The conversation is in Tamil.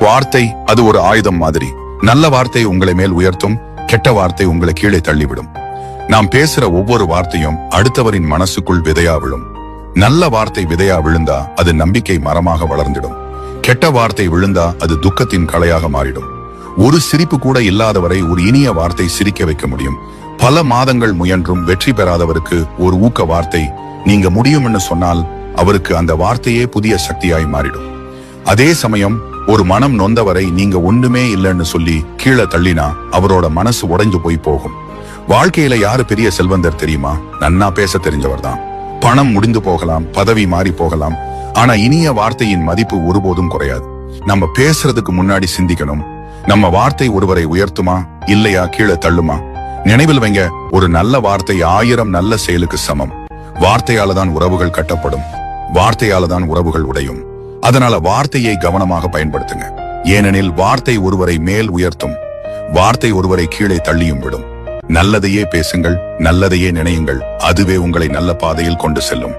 வார்த்தை அது ஒரு ஆயுதம் மாதிரி. நல்ல வார்த்தை உங்களை மேல் உயர்த்தும், கெட்ட வார்த்தை உங்களை கீழே தள்ளிவிடும். நாம் பேசுற ஒவ்வொரு வார்த்தையும் அடுத்தவரின் மனசுக்குள் விதையா விழும். நல்ல வார்த்தை விதையா விழுந்தா அது நம்பிக்கை மரமாக வளர்ந்திடும். கெட்ட வார்த்தை விழுந்தா அது துக்கத்தின் கலையாக மாறிடும். ஒரு சிரிப்பு கூட இல்லாதவரை ஒரு இனிய வார்த்தை சிரிக்க வைக்க முடியும். பல மாதங்கள் முயன்றும் வெற்றி பெறாதவருக்கு ஒரு ஊக்க வார்த்தை நீங்க முடியும்னு சொன்னால் அவருக்கு அந்த வார்த்தையே புதிய சக்தியாய் மாறிடும். அதே சமயம் ஒரு மனம் நொந்தவரை நீங்க ஒண்ணுமே இல்லைன்னு சொல்லி கீழே தள்ளினா அவரோட மனசு உடைஞ்சு போய் போகும். வாழ்க்கையில யாரு பெரிய செல்வந்தர் தெரியுமா? நன்னா பேச தெரிஞ்சவர் தான். பணம் முடிந்து போகலாம், பதவி மாறி போகலாம், ஆனா இனிய வார்த்தையின் மதிப்பு ஒருபோதும் குறையாது. நம்ம பேசுறதுக்கு முன்னாடி சிந்திக்கணும், நம்ம வார்த்தை ஒருவரை உயர்த்துமா இல்லையா கீழே தள்ளுமா? நினைவில் வைங்க, ஒரு நல்ல வார்த்தை 1000 நல்ல செயலுக்கு சமம். வார்த்தையால தான் உறவுகள் கட்டப்படும், வார்த்தையால தான் உறவுகள் உடையும். அதனால வார்த்தையை கவனமாக பயன்படுத்துங்க. ஏனெனில் வார்த்தை ஒருவரை மேல் உயர்த்தும், வார்த்தை ஒருவரை கீழே தள்ளியும் விடும். நல்லதையே பேசுங்கள், நல்லதையே நினையுங்கள், அதுவே உங்களை நல்ல பாதையில் கொண்டு செல்லும்.